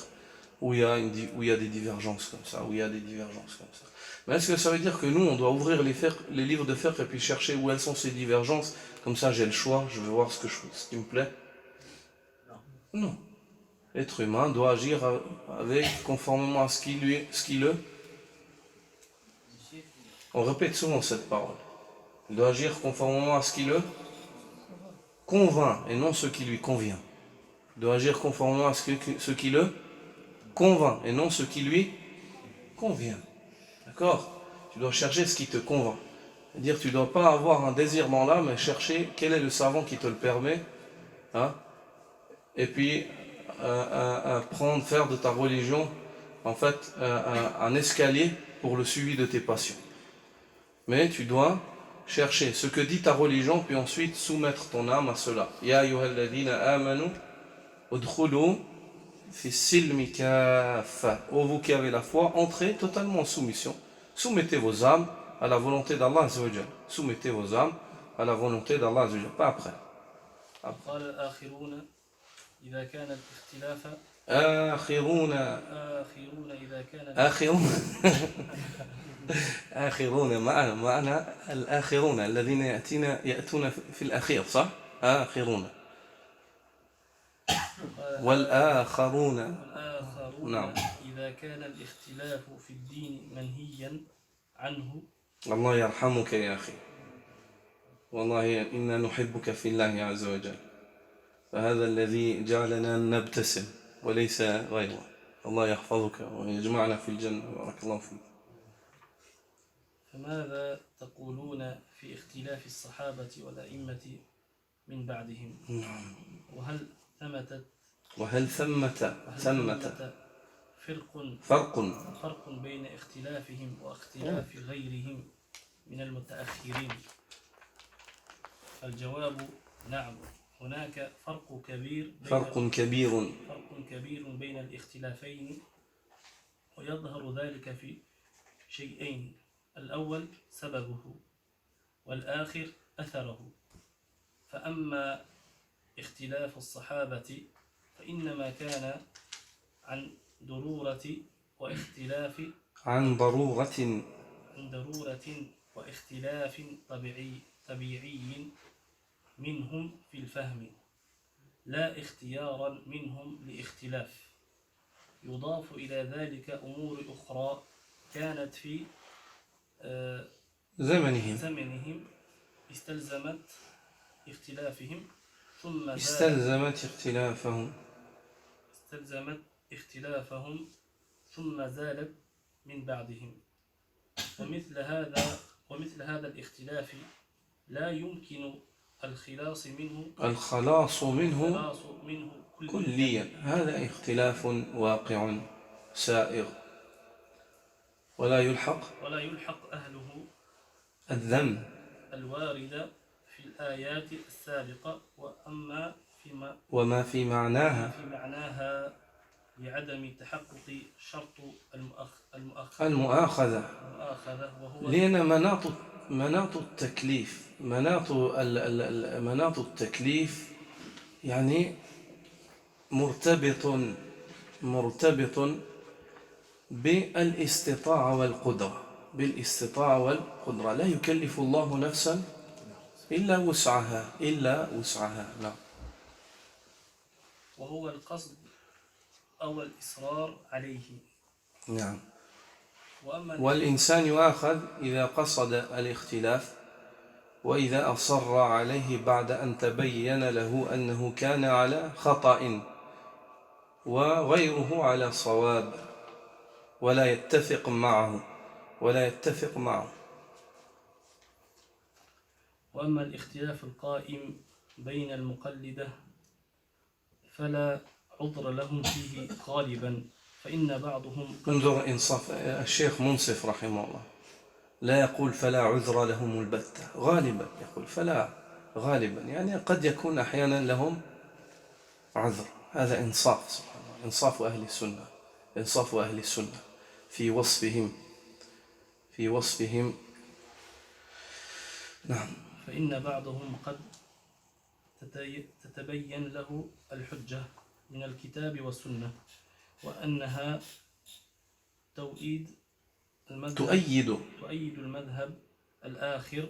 Speaker 1: où il y a des divergences comme ça, Mais est-ce que ça veut dire que nous, on doit ouvrir les livres de fiqh et puis chercher où elles sont ces divergences? Comme ça, j'ai le choix, je vais voir ce qui me plaît? Non. L'être humain doit agir conformément à ce qui le... On répète souvent cette parole. Il doit agir conformément à ce qui le convainc et non ce qui lui convient. Il doit agir conformément à ce qui le convainc et non ce qui lui convient. D'accord? Tu dois chercher ce qui te convainc. C'est-à-dire tu ne dois pas avoir un désir dans l'âme et chercher quel est le savant qui te le permet. Hein? Et puis faire de ta religion en fait un escalier pour le suivi de tes passions. Mais tu dois chercher ce que dit ta religion, puis ensuite soumettre ton âme à cela. Ya ayyuhalladhina amanu udkhulu fi silmi kaffa. Ô vous qui avez la foi, entrez totalement en soumission. Soumettez vos âmes à la volonté d'Allah Azza wa Jal. Soumettez vos âmes à la volonté d'Allah Azza wa Jal. Pas après.
Speaker 2: قال الآخرون إذا كان الاختلاف
Speaker 1: آخرون
Speaker 2: إذا كان
Speaker 1: آخرون معنى الآخرون الذين يأتون في الأخير صح؟ آخرون والآخرون نعم
Speaker 2: إذا كان الاختلاف في الدين منهيا عنه
Speaker 1: الله يرحمك يا أخي والله إنا نحبك في الله عز وجل فهذا الذي جعلنا نبتسم وليس غيره الله يحفظك ويجمعنا في الجنة بارك الله فيك.
Speaker 2: فماذا تقولون في اختلاف الصحابة والأئمة من بعدهم؟ وهل ثمة فرق بين اختلافهم واختلاف غيرهم من المتأخرين؟ الجواب نعم. هناك فرق كبير بين الاختلافين ويظهر ذلك في شيئين. الأول سببه والآخر أثره. فأما اختلاف الصحابة فإنما كان عن ضرورة واختلاف
Speaker 1: عن ضرورة
Speaker 2: واختلاف طبيعي منهم في الفهم، لا اختيارا منهم لاختلاف. يضاف إلى ذلك أمور أخرى كانت في زمنهم استلزمت اختلافهم ثم زالت من بعدهم. ومثل هذا الاختلاف لا يمكن الخلاص منه
Speaker 1: كليا. هذا اختلاف واقع سائغ ولا يلحق
Speaker 2: أهله
Speaker 1: الذم
Speaker 2: الواردة في الآيات السابقة.
Speaker 1: وما في معناها
Speaker 2: لعدم تحقق شرط
Speaker 1: المؤاخذة،
Speaker 2: وهو
Speaker 1: لأن مناط التكليف يعني مرتبط بالاستطاعة والقدرة. لا يكلف الله نفسا إلا وسعها. نعم.
Speaker 2: وهو القصد أو الإصرار عليه.
Speaker 1: نعم. والإنسان يؤاخذ إذا قصد الاختلاف وإذا أصر عليه بعد أن تبين له أنه كان على خطأ وغيره على صواب ولا يتفق معه.
Speaker 2: وأما الاختلاف القائم بين المقلدة فلا عذر لهم فيه غالبا، فإن بعضهم
Speaker 1: انظر إنصاف الشيخ منصف رحمه الله، لا يقول فلا عذر لهم البتة، غالبا يقول فلا، غالبا يعني قد يكون أحيانا لهم عذر. هذا إنصاف، سبحان الله، إنصاف أهل السنة في وصفهم. نعم.
Speaker 2: فإن بعضهم قد تتبين له الحجة من الكتاب والسنة وأنها تؤيد المذهب الآخر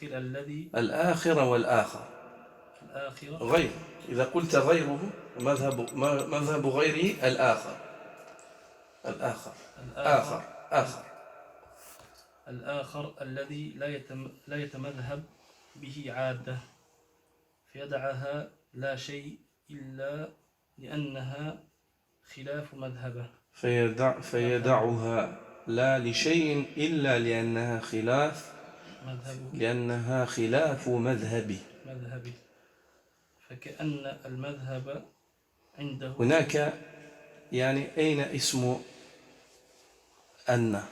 Speaker 2: الذي
Speaker 1: الآخر والآخر غير. إذا قلت غيره مذهب غيره
Speaker 2: الآخر الذي لا يتمذهب به عادة، فيدعها لا شيء إلا لأنها خلاف مذهبه.
Speaker 1: فيدعها لا لشيء إلا لأنها خلاف مذهبه.
Speaker 2: فكأن المذهب عنده
Speaker 1: هناك يعني أين اسم أن؟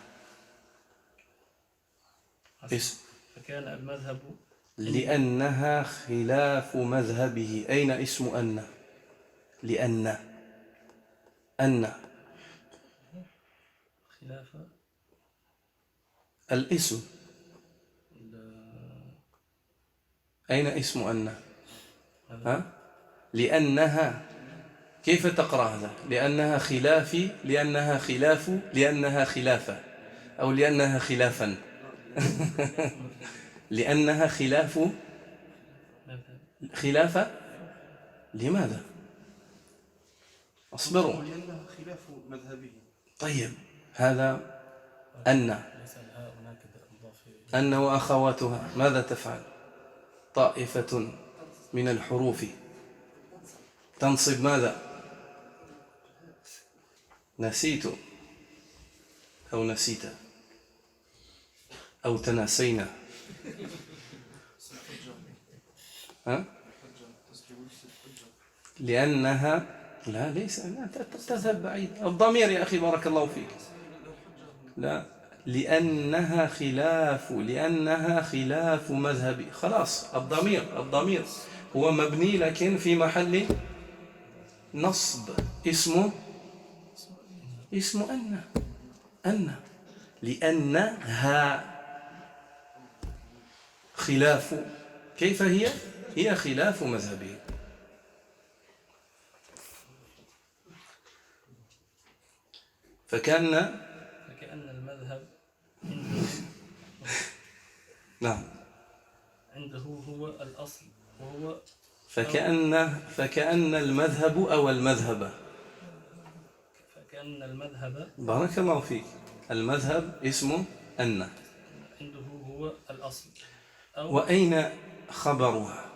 Speaker 2: فكان المذهب
Speaker 1: لأنها خلاف مذهبه. أين اسم أن؟ لأن
Speaker 2: خلاف
Speaker 1: الاسم. أين اسم أن؟ لأنها كيف تقرأ هذا؟ لأنها خلافة أو لأنها خلافا. لأنها خلافة. لماذا؟ اصبروا.
Speaker 5: لأنها خلاف مذهبه.
Speaker 1: طيب هذا أن وأخواتها ماذا تفعل؟ طائفة من الحروف تنصب ماذا؟ نسيت أو نسيت أو تناسينا. لأنها لا ليس تذهب بعيد. الضمير يا أخي بارك الله فيك. لا لأنها خلاف مذهبي. خلاص الضمير هو مبني لكن في محل نصب. اسمه أن لأنها خلاف كيف هي؟ هي خلاف مذهبه. فكأن
Speaker 2: المذهب
Speaker 1: نعم
Speaker 2: عنده هو الأصل وهو
Speaker 1: فكأن المذهب أو المذهب
Speaker 2: فكأن المذهب
Speaker 1: بارك الله فيك المذهب اسمه أن
Speaker 2: عنده هو الأصل أو
Speaker 1: وأين خبرها؟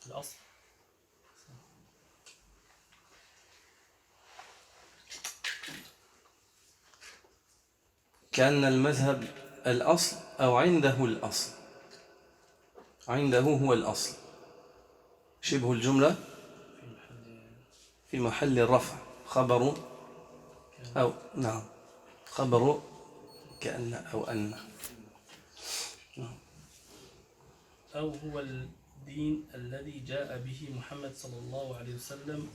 Speaker 2: الأصل
Speaker 1: كأن المذهب الأصل أو عنده الأصل عنده هو الأصل شبه الجملة في محل الرفع خبر أو نعم خبر كأن أو أن
Speaker 2: أو هو الدين الذي جاء به محمد صلى الله عليه وسلم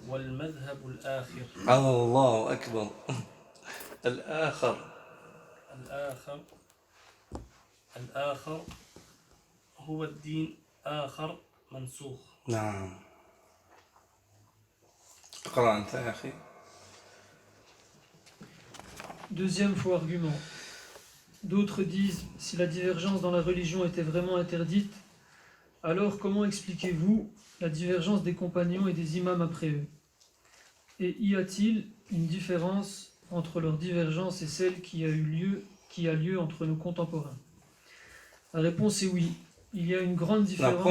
Speaker 2: والمذهب الآخر
Speaker 1: الله أكبر
Speaker 2: الآخر هو الدين آخر منسوخ.
Speaker 1: نعم اقرأ أنت يا أخي.
Speaker 3: Deuxième faux argument. D'autres disent, si la divergence dans la religion était vraiment interdite, alors comment expliquez-vous la divergence des compagnons et des imams après eux? Et y a-t-il une différence entre leur divergence et celle qui a lieu entre nos contemporains? La réponse est oui. Il y a une grande différence.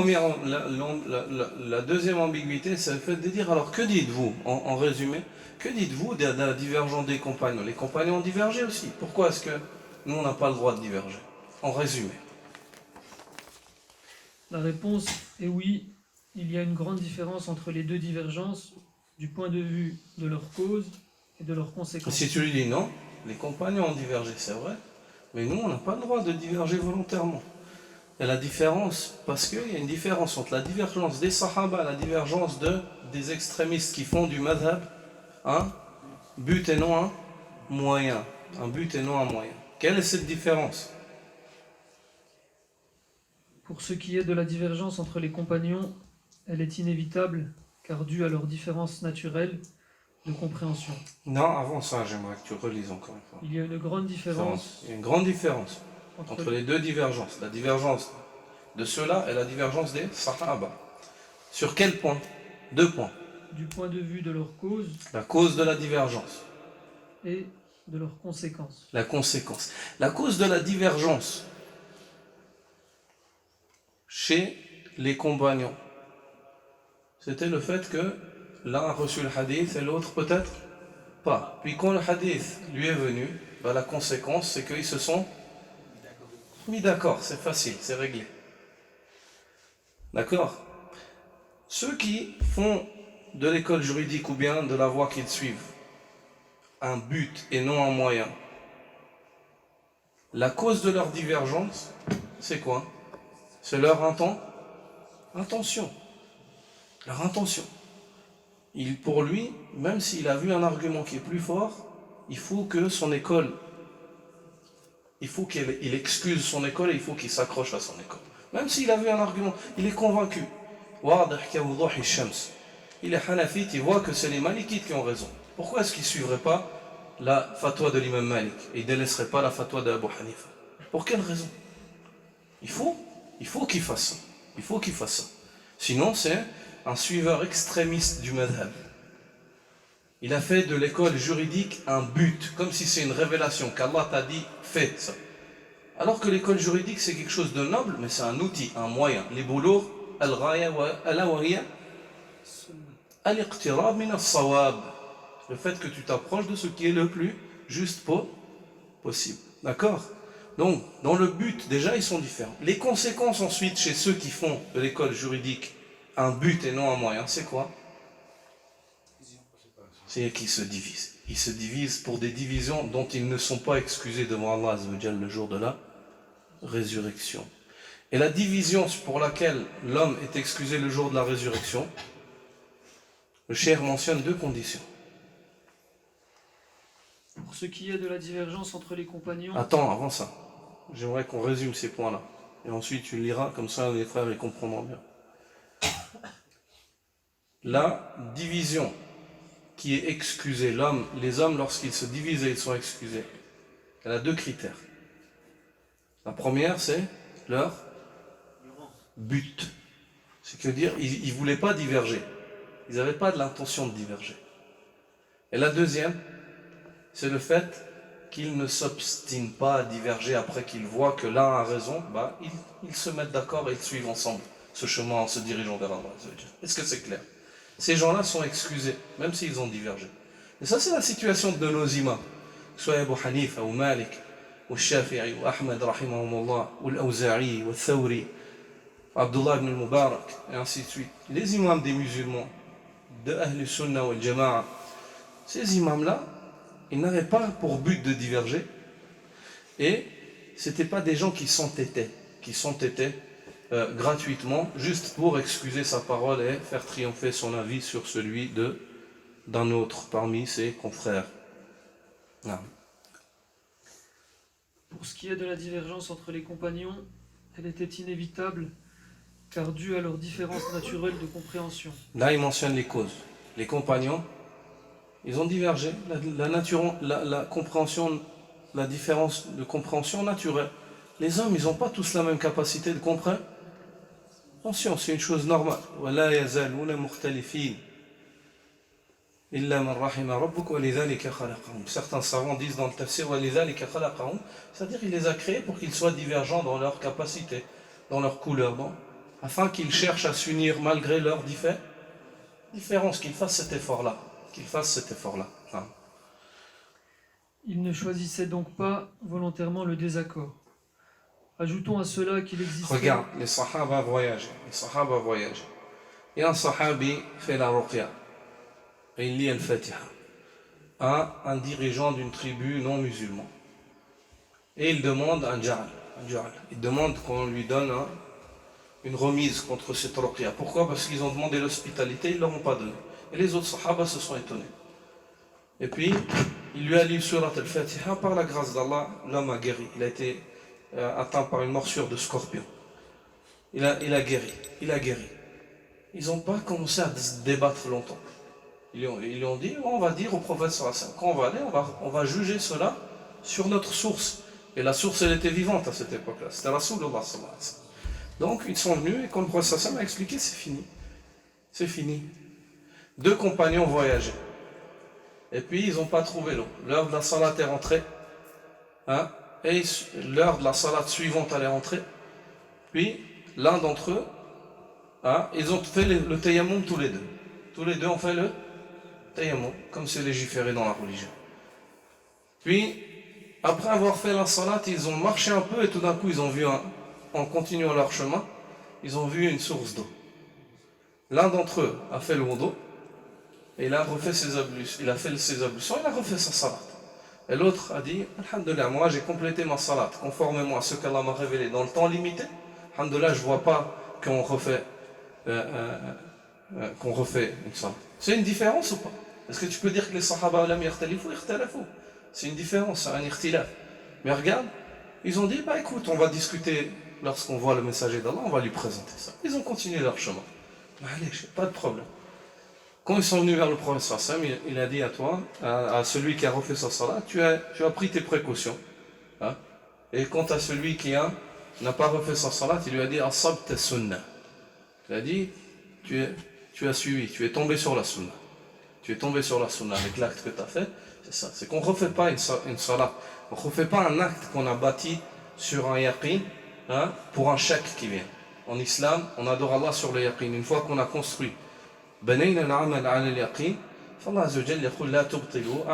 Speaker 1: La deuxième ambiguïté, c'est le fait de dire, alors que dites-vous, en résumé, que dites-vous de la divergence des compagnons? Les compagnons ont divergé aussi. Pourquoi est-ce que nous, on n'a pas le droit de diverger? En résumé.
Speaker 3: La réponse est oui. Il y a une grande différence entre les deux divergences du point de vue de leur cause et de leurs conséquences.
Speaker 1: Si tu lui dis non, les compagnons ont divergé, c'est vrai, mais nous, on n'a pas le droit de diverger volontairement. Il y a la différence, parce qu'il y a une différence entre la divergence des sahaba et la divergence des extrémistes qui font du madhab un but et non un moyen. Un but et non un moyen. Quelle est cette différence?
Speaker 3: Pour ce qui est de la divergence entre les compagnons, elle est inévitable, car due à leur différence naturelle de compréhension.
Speaker 1: Non, avant ça, j'aimerais que tu relises encore une fois.
Speaker 3: Il y a une grande différence.
Speaker 1: Il y a une grande différence entre les deux divergences. La divergence de ceux-là et la divergence des sahaba. Sur quel point? Deux points.
Speaker 3: Du point de vue de leur cause.
Speaker 1: La cause de la divergence.
Speaker 3: Et de leurs conséquences.
Speaker 1: La conséquence. La cause de la divergence chez les compagnons, c'était le fait que l'un a reçu le hadith et l'autre peut-être pas. Puis quand le hadith lui est venu, la conséquence c'est qu'ils se sont mis d'accord, c'est facile, c'est réglé. D'accord? Ceux qui font de l'école juridique ou bien de la voie qu'ils suivent un but et non un moyen, la cause de leur divergence, c'est quoi? C'est leur intention. Leur intention. Pour lui, même s'il a vu un argument qui est plus fort, il faut que son école, il faut qu'il excuse son école et il faut qu'il s'accroche à son école. Même s'il a vu un argument, il est convaincu. Il est hanafite, il voit que c'est les malikites qui ont raison. Pourquoi est-ce qu'il ne suivrait pas la fatwa de l'imam Malik et il ne délaisserait pas la fatwa d'Abu Hanifa? Pour quelle raison? Il faut qu'il fasse ça. Il faut qu'il fasse ça. Sinon, c'est un suiveur extrémiste du madhab. Il a fait de l'école juridique un but, comme si c'est une révélation, qu'Allah t'a dit, fais ça. Alors que l'école juridique, c'est quelque chose de noble, mais c'est un outil, un moyen. Les boulours, al-ghaya wa al-awariya, al-iqtirab min as-sawab. Le fait que tu t'approches de ce qui est le plus juste possible. D'accord? Donc, dans le but, déjà, ils sont différents. Les conséquences ensuite, chez ceux qui font de l'école juridique un but et non un moyen, c'est quoi? C'est qu'ils se divisent. Ils se divisent pour des divisions dont ils ne sont pas excusés devant Allah Azza wa Jal le jour de la résurrection. Et la division pour laquelle l'homme est excusé le jour de la résurrection, le cheikh mentionne deux conditions.
Speaker 3: Pour ce qui est de la divergence entre les compagnons,
Speaker 1: Attends, avant ça, j'aimerais qu'on résume ces points-là. Et ensuite tu liras, comme ça les frères les comprendront bien. La division qui est excusée, les hommes lorsqu'ils se divisent, ils sont excusés. Elle a deux critères. La première, c'est leur but. C'est-à-dire, ils ne voulaient pas diverger. Ils n'avaient pas de l'intention de diverger. Et la deuxième, c'est le fait qu'ils ne s'obstinent pas à diverger après qu'ils voient que l'un a raison, ils se mettent d'accord et ils suivent ensemble ce chemin en se dirigeant vers Allah. Est-ce que c'est clair? Ces gens-là sont excusés, même s'ils ont divergé. Et ça, c'est la situation de nos imams. Que ce soit Abu Hanifa ou Malik, ou Shafi'i, ou Ahmed, rahimahumullah, ou l'Awza'i, ou Thawri, Abdullah ibn al-Mubarak, et ainsi de suite. Les imams des musulmans, de Ahl Sunnah ou Al-Jama'a, ces imams-là, ils n'avaient pas pour but de diverger, et ce n'étaient pas des gens qui s'entêtaient gratuitement, juste pour excuser sa parole et faire triompher son avis sur celui d'un autre parmi ses confrères. Non.
Speaker 3: pour ce qui est de la divergence entre les compagnons, elle était inévitable, car due à leur différence naturelle de compréhension.
Speaker 1: Là, il mentionne les causes. Les compagnons, ils ont divergé. La compréhension, la différence de compréhension naturelle. Les hommes, ils n'ont pas tous la même capacité de comprendre. Attention, c'est une chose normale. وَلَا يَزَالُونَ مُخْتَلِفِينَ إِلَّا مَنْ رَحِمَ رَبُّكَ وَلِذَلِكَ خَلَقَهُمْ. Certains savants disent dans le tafsir وَلِذَلِكَ خَلَقَهُمْ, c'est-à-dire qu'il les a créés pour qu'ils soient divergents dans leur capacité, dans leur couleur, afin qu'ils cherchent à s'unir malgré leurs différences, qu'ils fassent cet effort-là. Hein.
Speaker 3: Ils ne choisissaient donc pas volontairement le désaccord. Ajoutons à cela qu'il existait...
Speaker 1: Regarde, les sahaba voyagent. Et un sahabi fait la ruqya. Et il lit al-Fatiha à un dirigeant d'une tribu non musulmane. Et il demande un ja'al. Il demande qu'on lui donne une remise contre cette ruqya. Pourquoi? Parce qu'ils ont demandé l'hospitalité, ils ne leur ont pas donné. Et les autres sahaba se sont étonnés. Et puis, il lui a lu surat al-Fatiha, par la grâce d'Allah, l'homme a guéri. Il a été atteint par une morsure de scorpion. Il a guéri. Ils n'ont pas commencé à se débattre longtemps. Ils lui ont dit, on va dire au prophète sallallahu alayhi wa sallam, quand on va aller, on va juger cela sur notre source. Et la source, elle était vivante à cette époque-là. C'était Rasulullah sallallahu alayhi wa sallam. Donc, ils sont venus et quand le prophète sallallahu alayhi wa sallam a expliqué, c'est fini. Deux compagnons voyageaient. Et puis, ils n'ont pas trouvé l'eau. L'heure de la salat est rentrée. Et l'heure de la salat suivante allait rentrer. Puis, l'un d'entre eux, ils ont fait le tayammum tous les deux. Tous les deux ont fait le tayammum, comme c'est légiféré dans la religion. Puis, après avoir fait la salat, ils ont marché un peu et tout d'un coup, ils ont vu, en continuant leur chemin, ils ont vu une source d'eau. L'un d'entre eux a fait le wudu, et il a refait ses ablutions, il a refait sa salat. Et l'autre a dit, alhamdoulilah, moi j'ai complété ma salat conformément à ce qu'Allah m'a révélé dans le temps limité. Alhamdoulilah, je ne vois pas qu'on refait une salat. C'est une différence ou pas? Est-ce que tu peux dire que les sahaba lam yakhtalifu, ikhtalafu? C'est une différence, un ikhtilaf. Mais regarde, ils ont dit, écoute, on va discuter lorsqu'on voit le messager d'Allah, on va lui présenter ça. Ils ont continué leur chemin. Allez, pas de problème. Quand ils sont venus vers le prophète sallallahu alayhi wa sallam, il a dit à toi, à celui qui a refait sa salat, tu as pris tes précautions. Et quant à celui qui n'a pas refait sa salat, il lui a dit asabta sunnah. Il a dit, tu as suivi, tu es tombé sur la sunnah. Tu es tombé sur la sunnah avec l'acte que tu as fait. C'est ça. C'est qu'on ne refait pas une salat. On ne refait pas un acte qu'on a bâti sur un yaqin pour un chèque qui vient. En islam, on adore Allah sur le yaqin. Une fois qu'on a construit بنينا العمل على اليقين فالله عز وجل يقول لا تبطلوا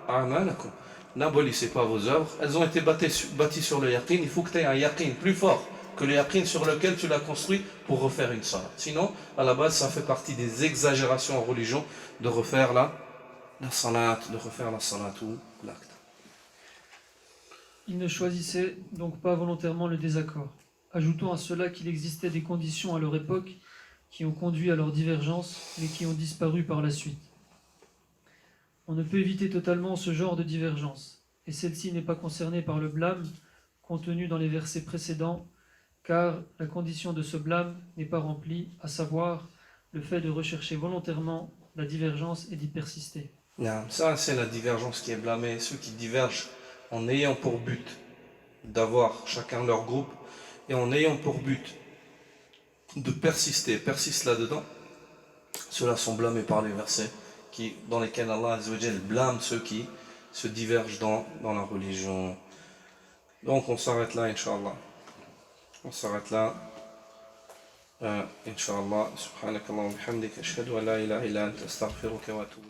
Speaker 1: أعمالكم. N'abolissez pas vos œuvres, elles ont été bâties sur le yaqin. Il faut que tu aies un yaqin plus fort que le yaqin sur lequel tu l'as construit pour refaire une salat. Sinon, à la base, ça fait partie des exagérations en religion de refaire la salat ou l'acte.
Speaker 3: Ils ne choisissaient donc pas volontairement le désaccord. Ajoutons à cela qu'il existait des conditions à leur époque qui ont conduit à leur divergence, mais qui ont disparu par la suite. On ne peut éviter totalement ce genre de divergence, et celle-ci n'est pas concernée par le blâme contenu dans les versets précédents, car la condition de ce blâme n'est pas remplie, à savoir le fait de rechercher volontairement la divergence et d'y persister.
Speaker 1: Non, ça c'est la divergence qui est blâmée, ceux qui divergent en ayant pour but d'avoir chacun leur groupe et en ayant pour but de persistent là-dedans, ceux-là sont blâmés par les versets dans lesquels Allah Azza wa Jal blâme ceux qui se divergent dans la religion. Donc on s'arrête là, Inch'Allah. On s'arrête là. Inch'Allah. Subhanakallah wa bihamdik. Ashhadu an la ilaha illa anta astaghfiruka wa atubu.